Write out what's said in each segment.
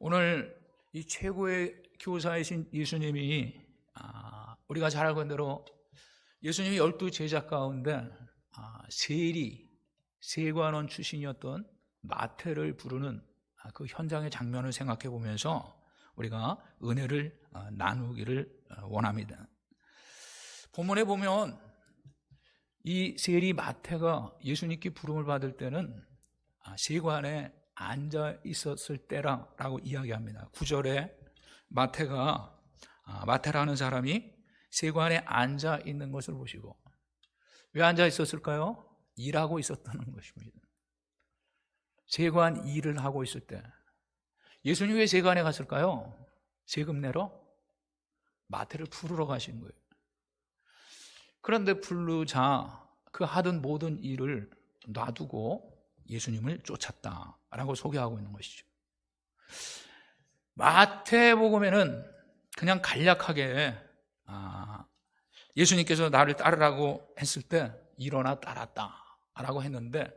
오늘 이 최고의 교사이신 예수님이 우리가 잘 알고 있는 대로 예수님이 12제자 가운데 세관원 출신이었던 마태를 부르는 그 현장의 장면을 생각해 보면서 우리가 은혜를 나누기를 원합니다. 본문에 보면 이 세리 마태가 예수님께 부름을 받을 때는 세관에 앉아 있었을 때라고 이야기합니다. 9절에 마태라는 사람이 세관에 앉아 있는 것을 보시고, 왜 앉아 있었을까요? 일하고 있었다는 것입니다. 세관 일을 하고 있을 때. 예수님이 왜 세관에 갔을까요? 세금 내러 마태를 부르러 가신 거예요. 그런데 부르자 그 하던 모든 일을 놔두고 예수님을 쫓았다라고 소개하고 있는 것이죠. 마태복음에는 그냥 간략하게 예수님께서 나를 따르라고 했을 때 일어나 따랐다라고 했는데,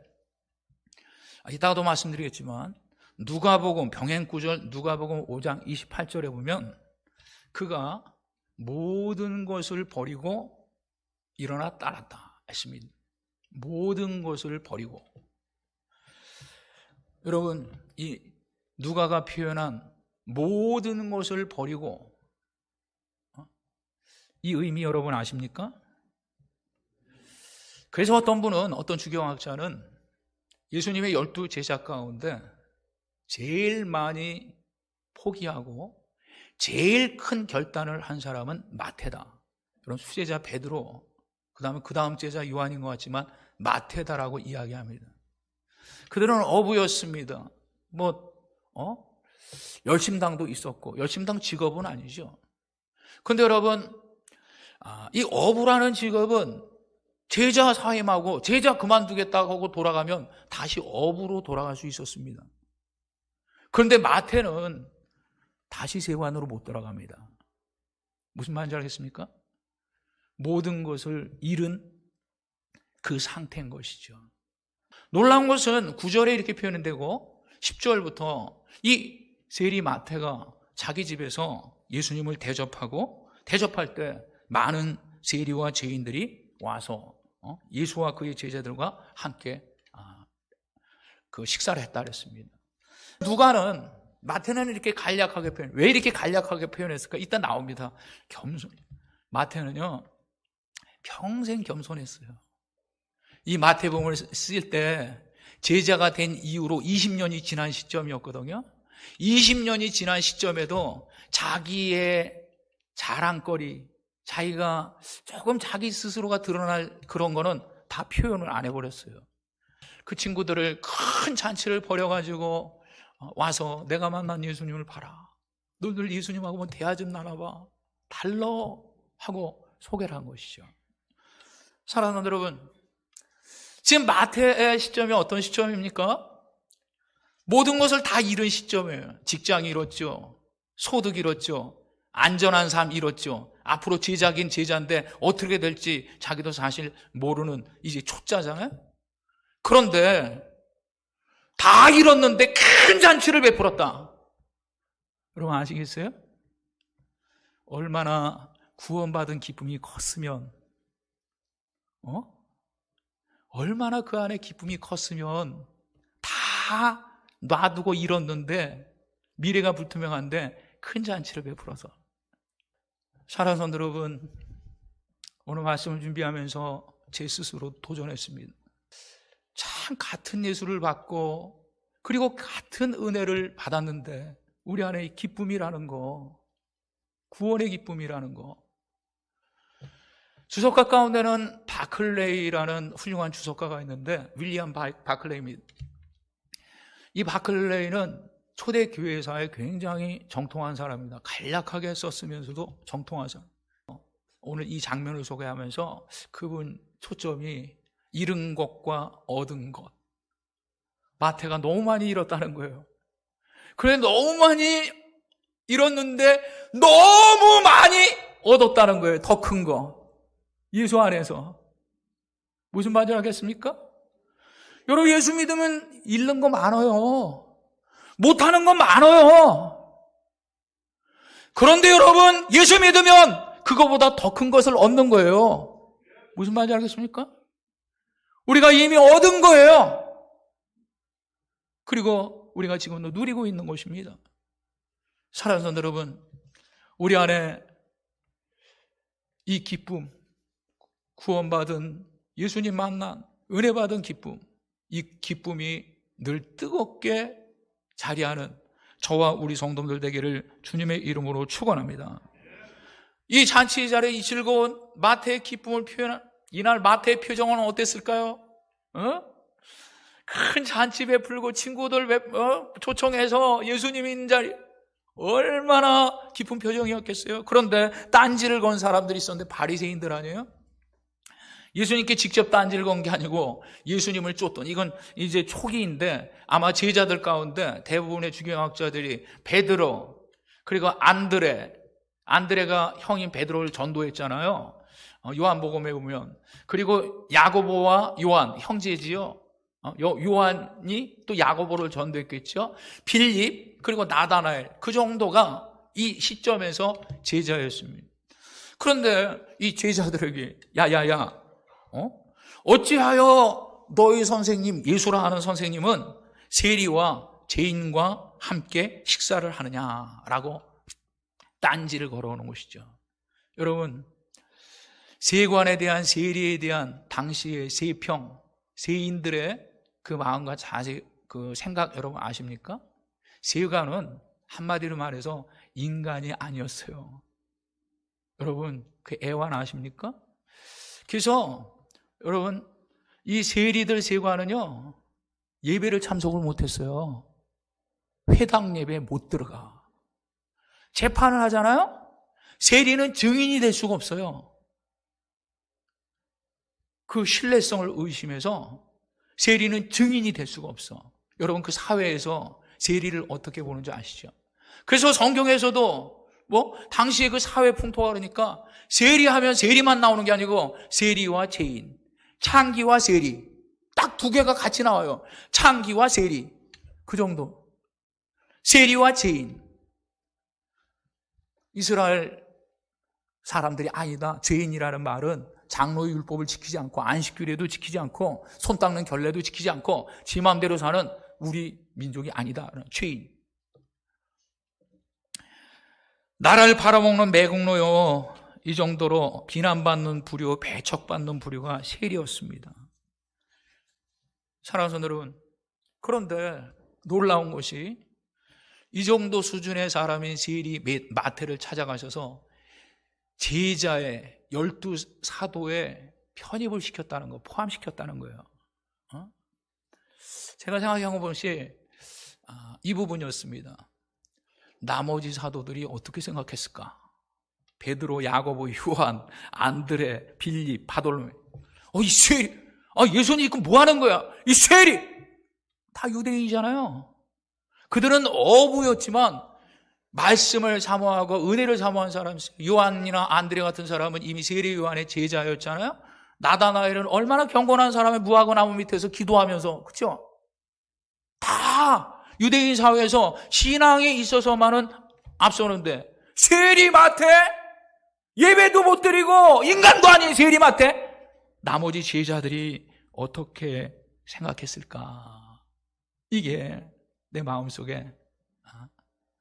이따가도 말씀드리겠지만 누가복음 병행구절 누가복음 5장 28절에 보면 그가 모든 것을 버리고 일어나 따랐다 했습니다. 모든 것을 버리고. 여러분, 이 누가가 표현한 모든 것을 버리고, 이 의미 여러분 아십니까? 그래서 어떤 주경학자는 예수님의 12제자 가운데 제일 많이 포기하고 제일 큰 결단을 한 사람은 마태다. 여러분, 수제자 베드로, 그 다음 제자 요한인 것 같지만 마태다라고 이야기합니다. 그들은 어부였습니다. 열심당도 있었고, 열심당 직업은 아니죠. 근데 여러분, 이 어부라는 직업은 제자 사임하고 제자 그만두겠다고 하고 돌아가면 다시 어부로 돌아갈 수 있었습니다. 그런데 마태는 다시 세관으로 못 돌아갑니다. 무슨 말인지 알겠습니까? 모든 것을 잃은 그 상태인 것이죠. 놀라운 것은 9절에 이렇게 표현되고 10절부터 이 세리 마태가 자기 집에서 예수님을 대접할 때 많은 세리와 죄인들이 와서 예수와 그의 제자들과 함께 그 식사를 했다 그랬습니다. 마태는 이렇게 간략하게 왜 이렇게 간략하게 표현했을까? 이따 나옵니다. 마태는요 평생 겸손했어요. 이 마태복음을 쓸 때 제자가 된 이후로 20년이 지난 시점이었거든요. 20년이 지난 시점에도 자기의 자랑거리, 자기가 조금 자기 스스로가 드러날 그런 거는 다 표현을 안 해버렸어요. 그 친구들을 큰 잔치를 벌여가지고 와서 내가 만난 예수님을 봐라. 너희들 예수님하고 대화 좀 나눠봐. 달라 하고 소개를 한 것이죠. 사랑하는 여러분, 지금 마태의 시점이 어떤 시점입니까? 모든 것을 다 잃은 시점이에요. 직장 잃었죠. 소득 잃었죠. 안전한 삶 잃었죠. 앞으로 제자긴 제자인데 어떻게 될지 자기도 사실 모르는 이제 초짜잖아요. 그런데 다 잃었는데 큰 잔치를 베풀었다. 여러분 아시겠어요? 얼마나 구원받은 기쁨이 컸으면, 얼마나 그 안에 기쁨이 컸으면 다 놔두고 잃었는데 미래가 불투명한데 큰 잔치를 베풀어서. 사랑하는 여러분, 오늘 말씀을 준비하면서 제 스스로 도전했습니다. 참 같은 예수를 받고 그리고 같은 은혜를 받았는데 우리 안에 이 기쁨이라는 거, 구원의 기쁨이라는 거. 주석가 가운데는 바클레이라는 훌륭한 주석가가 있는데, 윌리엄 바클레이입니다. 이 바클레이는 초대 교회사에 굉장히 정통한 사람입니다. 간략하게 썼으면서도 정통한 사람. 오늘 이 장면을 소개하면서 그분 초점이 잃은 것과 얻은 것. 마태가 너무 많이 잃었다는 거예요. 그래, 너무 많이 잃었는데 너무 많이 얻었다는 거예요. 더 큰 거. 예수 안에서. 무슨 말인지 알겠습니까? 여러분, 예수 믿으면 잃는 거 많아요. 못하는 거 많아요. 그런데 여러분, 예수 믿으면 그거보다 더 큰 것을 얻는 거예요. 무슨 말인지 알겠습니까? 우리가 이미 얻은 거예요. 그리고 우리가 지금도 누리고 있는 것입니다. 사랑하는 성도 여러분, 우리 안에 이 기쁨, 구원받은 예수님 만난 은혜 받은 기쁨, 이 기쁨이 늘 뜨겁게 자리하는 저와 우리 성도들 되기를 주님의 이름으로 축원합니다. 이 잔치 자리에 이 즐거운 마태의 기쁨을 표현한 이날 마태의 표정은 어땠을까요? 큰 잔치 베풀고 친구들 초청해서 예수님 있는 자리, 얼마나 기쁜 표정이었겠어요. 그런데 딴지를 건 사람들이 있었는데 바리새인들 아니에요? 예수님께 직접 딴지를 건 게 아니고 예수님을 쫓던, 이건 이제 초기인데 아마 제자들 가운데 대부분의 주경학자들이 베드로 그리고 안드레가 형인 베드로를 전도했잖아요. 요한복음에 보면. 그리고 야고보와 요한 형제지요. 요한이 또 야고보를 전도했겠죠. 빌립 그리고 나다나엘, 그 정도가 이 시점에서 제자였습니다. 그런데 이 제자들에게 야야야, 어찌하여 너희 선생님, 예수라 하는 선생님은 세리와 죄인과 함께 식사를 하느냐라고 딴지를 걸어오는 것이죠. 여러분, 세관에 대한, 세리에 대한 당시의 세평, 세인들의 그 마음과 자세, 그 생각 여러분 아십니까? 세관은 한마디로 말해서 인간이 아니었어요. 여러분, 그 애환 아십니까? 그래서 여러분, 이 세리들 세관은요, 예배를 참석을 못했어요. 회당 예배에 못 들어가. 재판을 하잖아요? 세리는 증인이 될 수가 없어요. 그 신뢰성을 의심해서 세리는 증인이 될 수가 없어. 여러분, 그 사회에서 세리를 어떻게 보는지 아시죠? 그래서 성경에서도 당시에 그 사회 풍토가 그러니까 세리하면 세리만 나오는 게 아니고 세리와 죄인, 창기와 세리, 딱 두 개가 같이 나와요. 창기와 세리, 그 정도. 세리와 죄인. 이스라엘 사람들이 아니다, 죄인이라는 말은 장로의 율법을 지키지 않고 안식규례도 지키지 않고 손 닦는 결례도 지키지 않고 지 마음대로 사는 우리 민족이 아니다, 죄인. 나라를 팔아먹는 매국노요, 이 정도로 비난받는 부류, 배척받는 부류가 세리였습니다. 사랑하는 성도 여러분, 그런데 놀라운 것이 이 정도 수준의 사람인 세리 마태를 찾아가셔서 제자의 12사도에 편입을 시켰다는 거, 포함시켰다는 거예요. 제가 생각한 것이 이 부분이었습니다. 나머지 사도들이 어떻게 생각했을까? 베드로, 야고보, 요한, 안드레, 빌립, 바돌로메. 이 세리, 예수님 이거 뭐 하는 거야? 이 세리! 다 유대인이잖아요. 그들은 어부였지만 말씀을 사모하고 은혜를 사모한 사람이 있어요. 요한이나 안드레 같은 사람은 이미 세리 요한의 제자였잖아요. 나다나엘은 얼마나 경건한 사람의 무화과 나무 밑에서 기도하면서, 그렇죠? 다 유대인 사회에서 신앙에 있어서만은 앞서는데 세리 마태, 예배도 못 드리고 인간도 아닌 세리 마태, 나머지 제자들이 어떻게 생각했을까? 이게 내 마음속에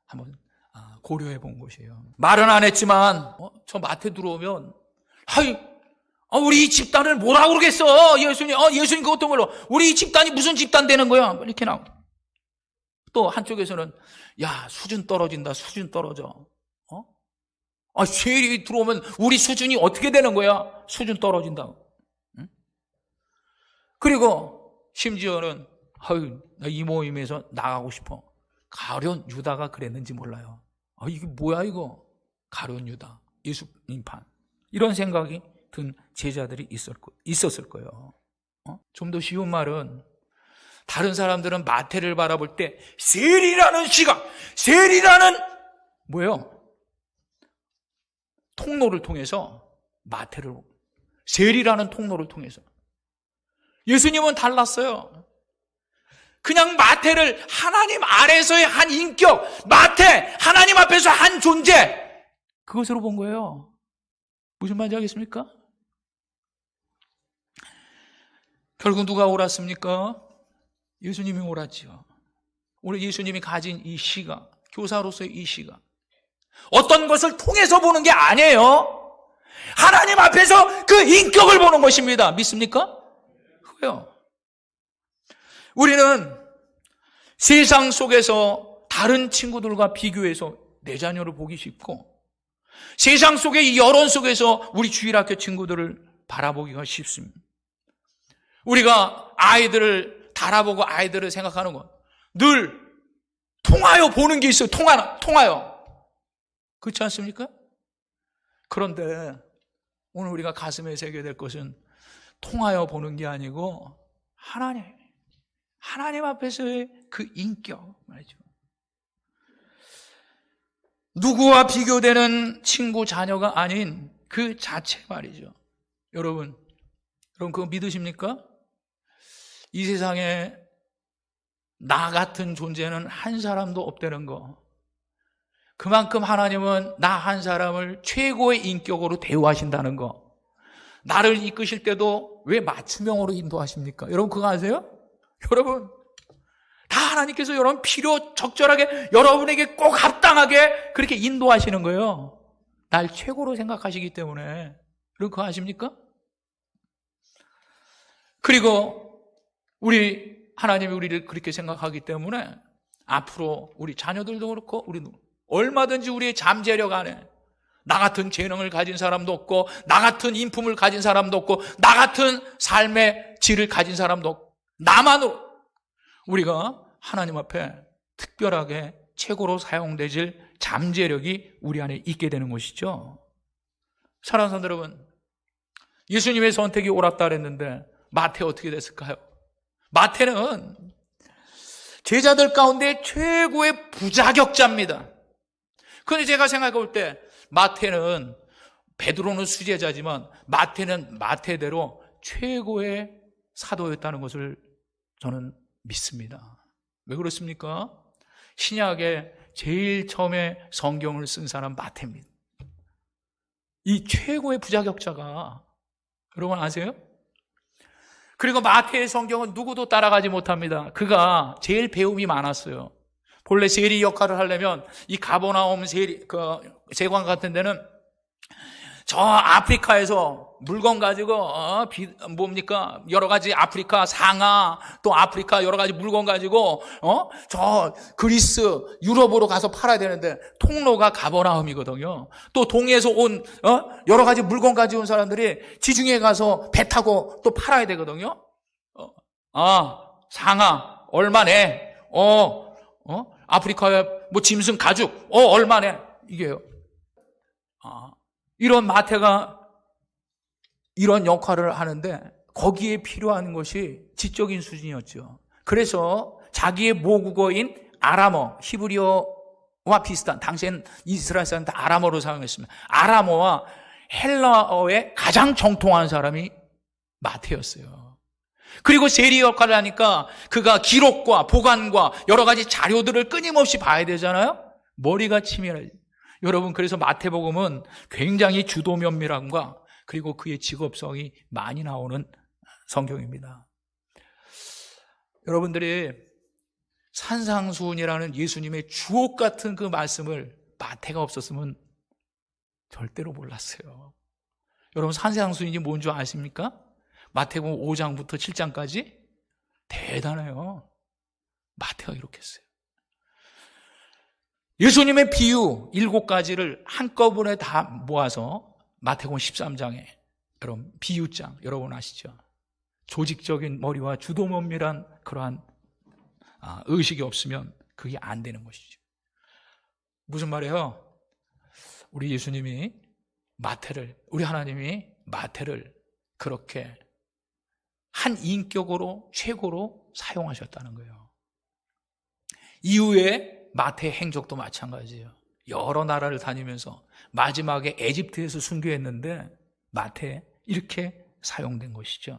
한번 고려해 본 것이에요. 말은 안 했지만 저 마태 들어오면 우리 이 집단을 뭐라고 그러겠어? 예수님 그것도 몰라. 우리 이 집단이 무슨 집단 되는 거야? 이렇게 나오고. 또 한쪽에서는 야, 수준 떨어진다, 수준 떨어져. 세리 들어오면 우리 수준이 어떻게 되는 거야? 수준 떨어진다고. 응? 그리고 심지어는 나 이 모임에서 나가고 싶어. 가룟 유다가 그랬는지 몰라요. 이게 뭐야 이거? 가룟 유다, 예수님판. 이런 생각이 든 제자들이 있었을 거예요. 좀 더 쉬운 말은, 다른 사람들은 마태를 바라볼 때 세리라는 시각, 세리라는 뭐예요? 통로를 통해서 마태를, 세리라는 통로를 통해서. 예수님은 달랐어요. 그냥 마태를 하나님 아래서의 한 인격, 마태, 하나님 앞에서 한 존재, 그것으로 본 거예요. 무슨 말인지 알겠습니까? 결국 누가 옳았습니까? 예수님이 옳았죠. 오늘 예수님이 가진 이 시각, 교사로서의 이 시각, 어떤 것을 통해서 보는 게 아니에요. 하나님 앞에서 그 인격을 보는 것입니다. 믿습니까? 그래요. 우리는 세상 속에서 다른 친구들과 비교해서 내 자녀를 보기 쉽고, 세상 속의 이 여론 속에서 우리 주일학교 친구들을 바라보기가 쉽습니다. 우리가 아이들을 달아보고 아이들을 생각하는 건 늘 통하여 보는 게 있어요. 통하여. 그렇지 않습니까? 그런데 오늘 우리가 가슴에 새겨야 될 것은 통하여 보는 게 아니고 하나님 앞에서의 그 인격 말이죠. 누구와 비교되는 친구 자녀가 아닌 그 자체 말이죠. 여러분 그거 믿으십니까? 이 세상에 나 같은 존재는 한 사람도 없다는 거. 그만큼 하나님은 나 한 사람을 최고의 인격으로 대우하신다는 거. 나를 이끄실 때도 왜 맞춤형으로 인도하십니까? 여러분 그거 아세요? 여러분 다 하나님께서 여러분 필요 적절하게 여러분에게 꼭 합당하게 그렇게 인도하시는 거예요. 날 최고로 생각하시기 때문에. 여러분 그거 아십니까? 그리고 하나님이 우리를 그렇게 생각하기 때문에 앞으로 우리 자녀들도 그렇고 우리도 얼마든지 우리의 잠재력 안에 나 같은 재능을 가진 사람도 없고 나 같은 인품을 가진 사람도 없고 나 같은 삶의 질을 가진 사람도 없고 나만으로 우리가 하나님 앞에 특별하게 최고로 사용되질 잠재력이 우리 안에 있게 되는 것이죠. 사랑하는 성도 여러분, 예수님의 선택이 옳았다 그랬는데 마태 어떻게 됐을까요? 마태는 제자들 가운데 최고의 부자격자입니다. 그런데 제가 생각해 볼 때 마태는 베드로는 수제자지만 마태는 마태대로 최고의 사도였다는 것을 저는 믿습니다. 왜 그렇습니까? 신약에 제일 처음에 성경을 쓴 사람 마태입니다. 이 최고의 부자격자가 여러분 아세요? 그리고 마태의 성경은 누구도 따라가지 못합니다. 그가 제일 배움이 많았어요. 본래 세리 역할을 하려면 이 가버나움 세관 같은 데는 저 아프리카에서 물건 가지고 여러 가지 아프리카 상하 또 아프리카 여러 가지 물건 가지고 저 그리스 유럽으로 가서 팔아야 되는데 통로가 가버나움이거든요. 또 동해에서 온 여러 가지 물건 가지고 온 사람들이 지중해 가서 배 타고 또 팔아야 되거든요. 상하 얼마네? 아프리카에 뭐 짐승 가죽 얼마네? 이게요. 이런 마태가 이런 역할을 하는데 거기에 필요한 것이 지적인 수준이었죠. 그래서 자기의 모국어인 아람어, 히브리어와 비슷한, 당시엔 이스라엘 사람은 다 아람어로 사용했습니다. 아람어와 헬라어에 가장 정통한 사람이 마태였어요. 그리고 세리 역할을 하니까 그가 기록과 보관과 여러 가지 자료들을 끊임없이 봐야 되잖아요. 머리가 치밀해요. 여러분 그래서 마태복음은 굉장히 주도 면밀함과 그리고 그의 직업성이 많이 나오는 성경입니다. 여러분들이 산상수훈이라는 예수님의 주옥 같은 그 말씀을 마태가 없었으면 절대로 몰랐어요. 여러분 산상수훈이 뭔 줄 아십니까? 마태복음 5장부터 7장까지 대단해요. 마태가 이렇게 했어요. 예수님의 비유 7가지를 한꺼번에 다 모아서 마태복음 13장에 여러분 비유장 여러분 아시죠? 조직적인 머리와 주도 면밀한 그러한 의식이 없으면 그게 안 되는 것이죠. 무슨 말이에요? 우리 예수님이 우리 하나님이 마태를 그렇게 한 인격으로 최고로 사용하셨다는 거예요. 이후에 마태의 행적도 마찬가지예요. 여러 나라를 다니면서 마지막에 에집트에서 순교했는데 마태에 이렇게 사용된 것이죠.